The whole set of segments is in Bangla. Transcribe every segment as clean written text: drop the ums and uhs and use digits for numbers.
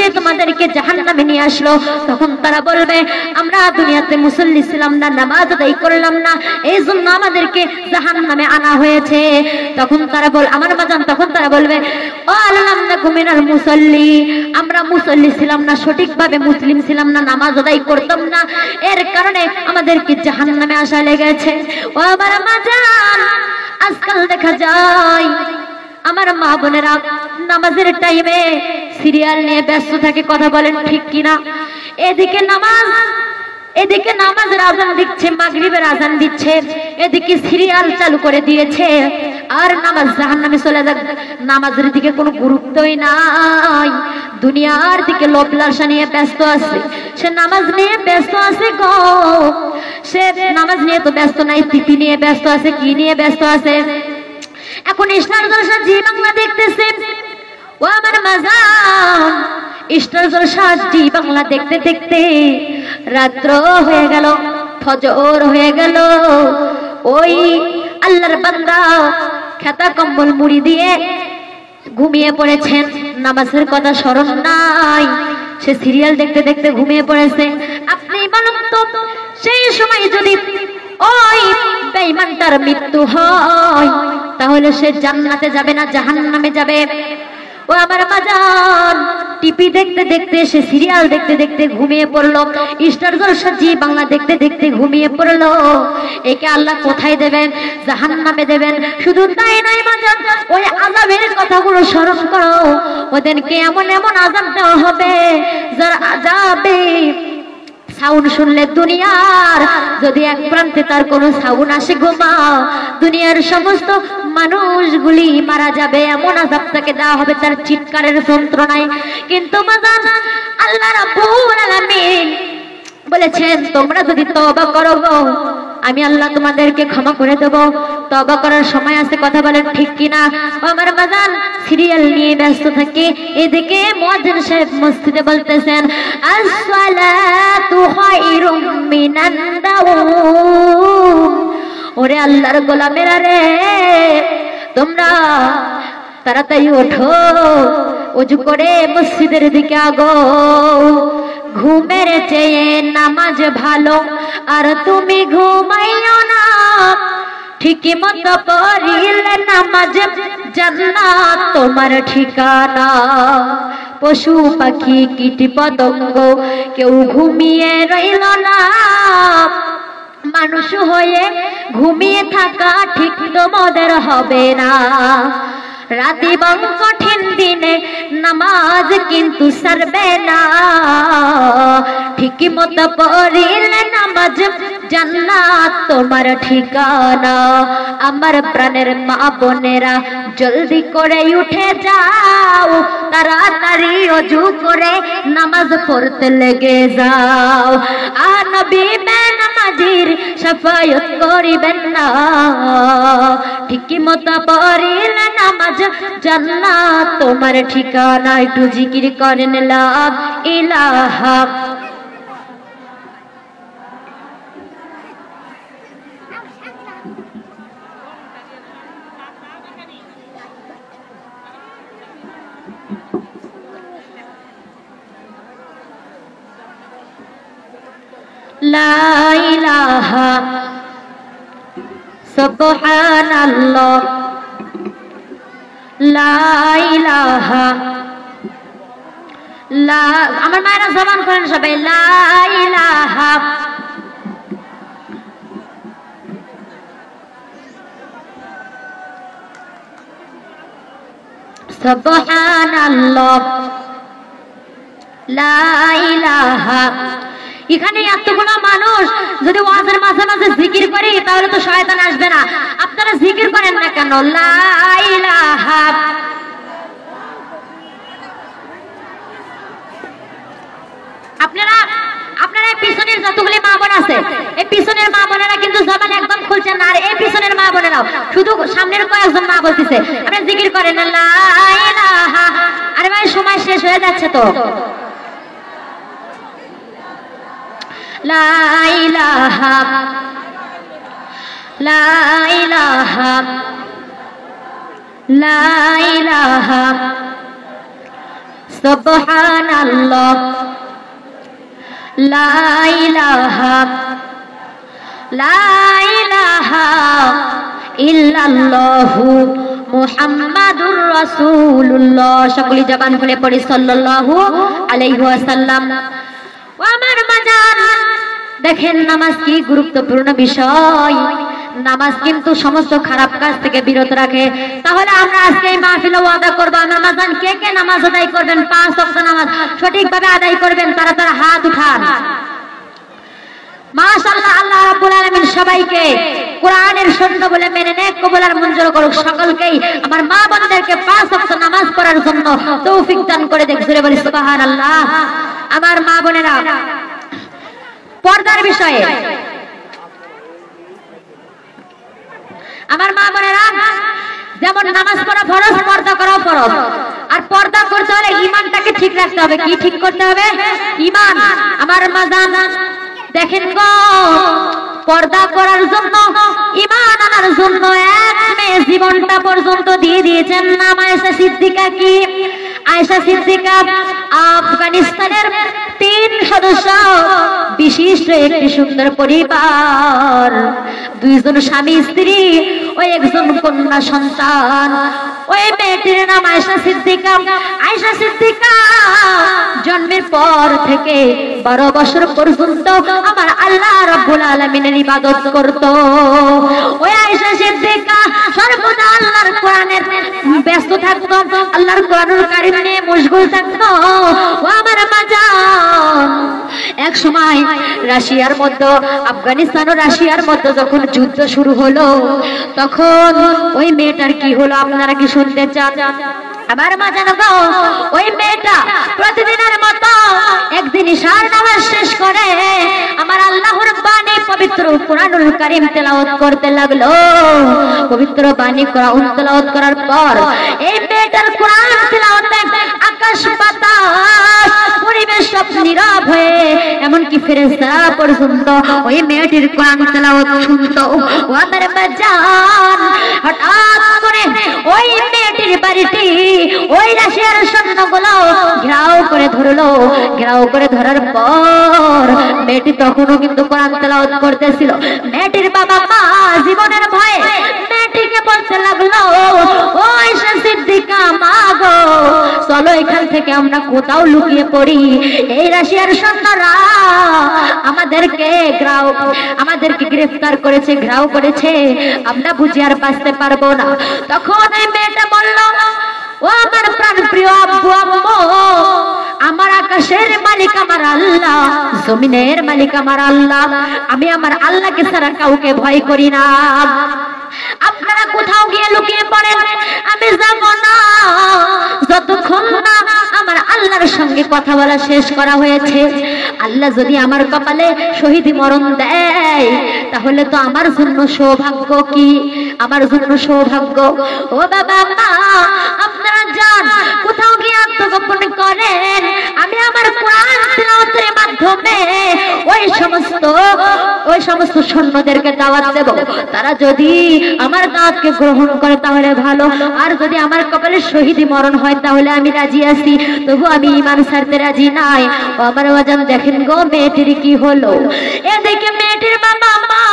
সে তোমাদেরকে জাহান্নামে নিয়ে আসলো, তখন তারা বলবে আমরা দুনিয়াতে মুসল্লি ছিলাম না, নামাজ আদায় করলাম না, এই জন্য আমাদেরকে জাহান্নামে আনা হয়েছে। তখন তারা তখন তারা বলবে ও আল্লাহ মিনাল মুসল্লি, আমরা মুসল্লি ছিলাম না, সঠিকভাবে মুসলিম ছিলাম না, নামাজ আদায় করতাম না, এর কারণে আমাদেরকে জাহান্নামে আসা লেগেছে। ও আমার মাজান, আজকাল দেখা যায় আমার মা বোনেরা নামাজের টাইমে সিরিয়াল নিয়ে ব্যস্ত থাকে, কথা বলেন ঠিক কিনা? এদিকে নামাজের আজান দিচ্ছে, মাগরিবের আজান দিচ্ছে, এদিকে সিরিয়াল চালু করে দিয়েছে, আর নামাজ জাহান্নামে চলে যাবে। নামাজের দিকে কোনো গুরুত্বই নাই, দুনিয়ার দিকে লোভ লালসা নিয়ে ব্যস্ত আছে। সে নামাজ নিয়ে ব্যস্ত আছে গো, সে নামাজ নিয়ে তো ব্যস্ত নাই, টিভি নিয়ে ব্যস্ত আছে। কি নিয়ে ব্যস্ত আছে? এখন স্টার জলসা জি বাংলা দেখতেছে। ও আমার মাজান, স্টার জলসা জি বাংলা দেখতে দেখতে রাত্র হয়ে গেল, ফজর হয়ে গেল। ওই আল্লাহর বান্দা খেতা কম্বল মুড়ি দিয়ে ঘুমিয়ে পড়েছেন, নামাজের কথা স্মরণ নাই, সে সিরিয়াল দেখতে দেখতে ঘুমিয়ে পড়েছে। আপনি বলুন তো, সেই সময় যদি ওই বেঈমানটার মৃত্যু হয়, তাহলে সে জান্নাতে যাবে না জাহান্নামে যাবে? ও আমার বাজান, টিভি দেখতে দেখতে, সে সিরিয়াল দেখতে দেখতে ঘুমিয়ে পড়লো, স্টার জলসা জি বাংলা দেখতে দেখতে ঘুমিয়ে পড়লো, একে আল্লাহ কোথায় দেবেন? জাহান্নামে দেবেন। শুধু তাই নয় বাজান, ওই আযাবের কথাগুলো স্মরণ করো, ওদেরকে এমন এমন আযাব দেওয়া হবে, যার আযাবে সাউন্ড শুনলে দুনিয়ার যদি এক প্রান্তে তার কোনো সাউন্ড আসে ঘুমাও, দুনিয়ার সমস্ত মানুষগুলি মারা যাবে, এমন আযাব তাকে দেওয়া হবে তার চিৎকারের যন্ত্রণায়। কিন্তু বাজান, আল্লাহ রাব্বুল আলামিন বলেছেন তোমরা যদি তওবা করো গো, আমি আল্লাহ তোমাদেরকে ক্ষমা করে দেব। তওবা করার সময় আছে, কথা বলেন ঠিক কিনা? আমার বাজান সিরিয়াল নিয়ে ব্যস্ত থাকে, এদিকে মুয়াজ্জিন সাহেব মসজিদে বলতেছেন আসসালাতু খায়রুম মিনান নাওম। ওরে আল্লাহর গোলামেরা রে, তোমরা তাড়াতাড়ি ওঠো, ওযু করে মসজিদের দিকে আগো। ঘুমের চেয়ে নামাজ ভালো, আর তুমি ঘুমাইও না, ঠিকই মতো পড়িলে নামাজ জান্নাত তোমার ঠিকানা। পশু পাখি কীট পতঙ্গ কেউ ঘুমিয়ে রইল না, মানুষ হয়ে ঘুমিয়ে থাকা ঠিক তোমাদের হবে না। রাত এবং কঠিন দিনে নামাজ কিন্তু সারবে না, ঠিকই মতো পড়িলে নামাজ জান্নাত তোমার ঠিকানা। আমার প্রাণের মা বোনেরা জলদি করে উঠে যাও, তাড়াতাড়ি ওযু করে নামাজ পড়তে লেগে যাও। আর নবী বেনামাজির শাফায়াত করিবেন না, ঠিকই মতো পড়িলে নামাজ জান্নাত তোমার ঠিকানা। একটু জিকির করেন লা ইলাহা লা ইলাহা সুবহানাল্লাহ, লা ইলাহা লা, আমার মায়েরা জবান করেন সবাই, লা ইলাহা সুবহানাল্লাহ, লা ইলাহা। এখানে এতগুলো মানুষ যদি ওয়াজের মাঝে মাঝে জিকির করি, তাহলে তো শয়তান আসবে না। আপনারা জিকির করেন না কেন? লা ইলাহা। আপনারা পিছনের যতগুলি মা বোন আছে, এই পিছনের মা বোনেরা কিন্তু জবান একদম খুলছেন না, আর এই পিছনের মা বোনেরাও শুধু সামনের কয়েকজন মা বলতেছে, আপনারা জিকির করেন না লা ইলাহা। আরে ভাই, সময় শেষ হয়ে যাচ্ছে তো। লা ইলাহা লা ইলাহা লা ইলাহা সুবহানাল্লাহ লা ইলাহা ইল্লাল্লাহু মুহাম্মাদুর রাসূলুল্লাহ। সকলে জবান খুলে পড়ি সাল্লাল্লাহু আলাইহি ওয়াসাল্লাম। ও আমার বাজান, দেখেন নামাজ কি গুরুত্বপূর্ণ বিষয়। নামাজ কিন্তু সমস্ত খারাপ কাজ থেকে বিরত রাখে। তাহলে আমরা আজকে এই মাহফিলে ওয়াদা করব, আমার বাজান কে কে নামাজ আদায় করবেন, 5 ওয়াক্ত নামাজ সঠিকভাবে আদায় করবেন, তারা হাত উঠান। মাশাআল্লাহ, আল্লাহ রাব্বুল আলামিন সবাইকে কোরআনের সত্য বলে মেনে নেক কবুল আর মঞ্জুর করুক। সকলকেই আমার মা বোনদেরকে 5 ওয়াক্ত নামাজ পড়ার জন্য তৌফিক দান করে দেখ। জোরে বলি সুবহানাল্লাহ। আমার মা বোনেরা, পর্দার বিষয়ে আমার মা বোনেরা, যেমন নামাজ পড়া ফরজ, পর্দা করা ফরজ। আর পর্দা করতে হলে ঈমানটাকে ঠিক রাখতে হবে। কি ঠিক করতে হবে? ঈমান। আমার মা জান, দেখেন গো, পর্দা করার জন্য, ঈমান আনার জন্য এক মেয়ে জীবনটা পর্যন্ত দিয়ে দিয়েছেন। নাম আয়েশা সিদ্দিকা। কি আয়েশা সিদ্দিকা আফগানিস্তানের 3 সদস্য বিশিষ্ট একটি সুন্দর পরিবার, 2 জন স্বামী স্ত্রী ও 1 জন কন্যা সন্তান। ওই মেয়েটির নাম আয়েশা সিদ্দিকা। আয়েশা সিদ্দিকা জন্মের পর থেকে 12 বছর পর্যন্ত আমার আল্লাহ রাব্বুল আলামিনের ইবাদত করত। ওই আয়েশা সিদ্দিকা সর্বদা আল্লাহর কোরআনের ব্যস্ত থাকতো, আল্লাহর কোরআনুল কারীম নিয়ে মশগুল থাকতো। ও আমার বাজান, এক সময় রাশিয়ার মধ্যে, আফগানিস্তান ও রাশিয়ার মধ্যে যখন যুদ্ধ শুরু হলো, তখন ওই মেয়েটার কি হলো আপনারা কি শুনতে চান? আমার মা জানো গো, ওই মেয়েটা প্রতিদিনের মতো একদিন ইশার নামাজ শেষ করে আমার আল্লাহর বাণী পবিত্র কোরআনুল কারীম তেলাওয়াত করতে লাগলো। পবিত্র বাণী কোরআন তেলাওয়াত করার পর এই মেয়েটার কোরআন তেলাওয়াতে আকাশ বাতাস পরিবেশ সব নীরব হয়ে, এমনকি ফেরেশতারা পর্যন্ত ওই মেয়েটির কোরআন তেলাওয়াত শুনতো। ও আমার বাজান, হঠাৎ করে ওই মেয়েটির বাড়িটি ওই রাশিয়ার সৈন্যগুলো ঘেরাও করে ধরলো। ঘেরাও করে ধরার পর মেয়েটি তখনও কিন্তু কোরআন তেলাওয়াত করতেছিল। মেয়েটির বাবা মা জীবনের ভয়ে মেয়েটিকে বলতে লাগলো, ও আয়েশা সিদ্দিকা, মা গো, চলো এখান থেকে আমরা কোথাও লুকিয়ে পড়ি। এই রাশিয়ার সৈন্যরা আমাদেরকে গ্রেফতার করেছে, ঘেরাও করেছে, আমরা বুঝি আর বাঁচতে পারবো না। তখন এই মেয়েটা বলল, ও আমার প্রাণ প্রিয় আব্বু আম্মু, আমার আকাশের মালিক আমার আল্লাহ, জমিনের মালিক আমার আল্লাহ, আমি আমার আল্লাহকে ছাড়া কাউকে ভয় করি না। আপনারা কোথাও গিয়ে লুকিয়ে পড়েন, আমি যাব না যতক্ষণ না আমার আল্লাহর সঙ্গে কথা বলা শেষ করা হয়েছে। আল্লাহ যদি আমার কপালে শহীদি মরণ দেয়, তাহলে তো আমার জন্য সৌভাগ্য। কি আমার জন্য সৌভাগ্য? ও বাবা মা, আপনারা যান, কোথাও গিয়ে আত্মগোপন করেন, আমি আমার কোরআন তেলাওয়াতের মাধ্যমে ওই সমস্ত সৈন্যদেরকে দাওয়াত দেব। তারা যদি আমার দাওয়াতকে গ্রহণ করে তাহলে ভালো, আর যদি আমার কপালে শহীদি মরণ হয় তাহলে আমি রাজি আছি, তবু আমি ঈমান ছাড়তে রাজি নাই। ও আমার বাজান, দেখেন গো মেয়েটির কি হলো। এদিকে মেয়েটির বাবা মা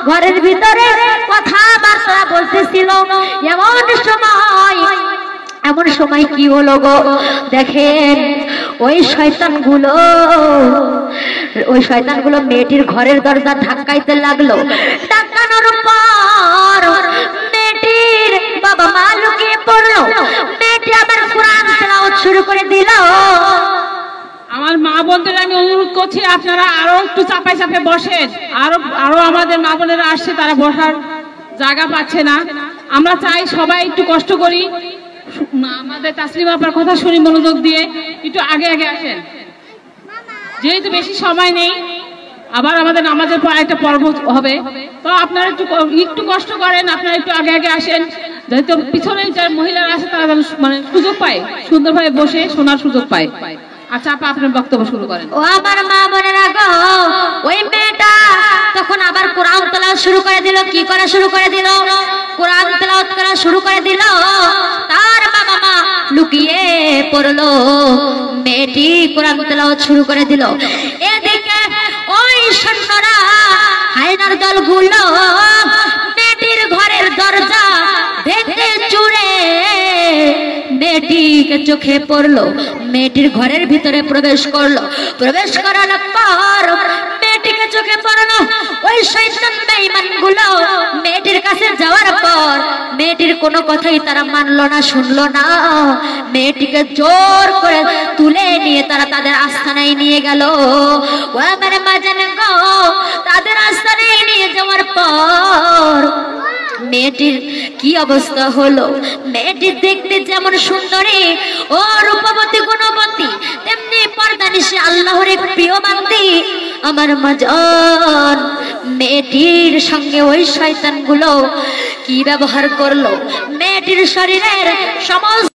ঘরের ভিতরে কথাবার্তা বলতেছিল। এমন সময় কি হলো গো, দেখেন ওই শয়তানগুলো মেয়েটির ঘরের দরজা ধাক্কাইতে লাগলো। ধাক্কানোর পর মেয়েটির বাবা মা লুকিয়ে পড়লো। মেয়েটি আবার কোরআন তেলাওয়াত শুরু করে দিল। আমার মা বোনদের আমি অনুরোধ করছি, আপনারা আরো একটু চাপাই চাপে বসেন। আরো আমাদের মা বোনেরা আসছে, তারা বসার জায়গা পাচ্ছে না। আমরা চাই সবাই একটু কষ্ট করি, আমাদের তাসলিমা আপার কথা শুনি মনোযোগ দিয়ে, একটু আগে আগে আসেন, যেহেতু বেশি সময় নেই, আবার আমাদের নামাজের পর একটা পর্ব হবে। তো আপনারা একটু কষ্ট করেন, আপনারা একটু আগে আগে আসেন, যেহেতু পিছনে যারা মহিলারা আছে তারা মানে সুযোগ পায়, সুন্দরভাবে বসে শোনার সুযোগ পায়। আচ্ছা আপা, আপনার বক্তব্য শুরু করেন। ও আমার মা বোনেরা গো, ওই মেয়েটা তখন আবার কোরআন তেলাওয়াত শুরু করে দিল। কি করা শুরু করে দিল? কোরআন তেলাওয়াত করা শুরু করে দিল। তার বাবা মা লুকিয়ে পড়লো। মেয়েটি কোরআন তেলাওয়াত শুরু করে দিল। এদিকে ওই সৈন্যরা হায়নার দলগুলো মেয়েটির ঘরের দরজা ভেঙে চুরে মেয়েটিকে চোখে পড়লো। মেয়েটির ঘরের ভিতরে প্রবেশ করলো। প্রবেশ করার পর মেয়েটিকে চোখে পড়লো। ওই শয়তান বেঈমানগুলো মেয়েটির কাছে যাওয়ার পর মেয়েটির কোনো কথাই তারা মানলো না, শুনলো না। মেয়েটিকে জোর করে তুলে নিয়ে তারা তাদের আস্তানায় নিয়ে গেল। ও আমার মাজান গো, তাদের আস্তানায় নিয়ে যাওয়ার পর মেয়েটির কি অবস্থা হলো। মেয়েটি দেখতে যেমন সুন্দরী ও রূপবতী গুণবতী, তেমনি পর্দানিশী আল্লাহর এক প্রিয় বান্দি। আমার মাজান, মেয়েটির সঙ্গে ওই শয়তানগুলো কি ব্যবহার করলো। মেয়েটির শরীরের সমস্ত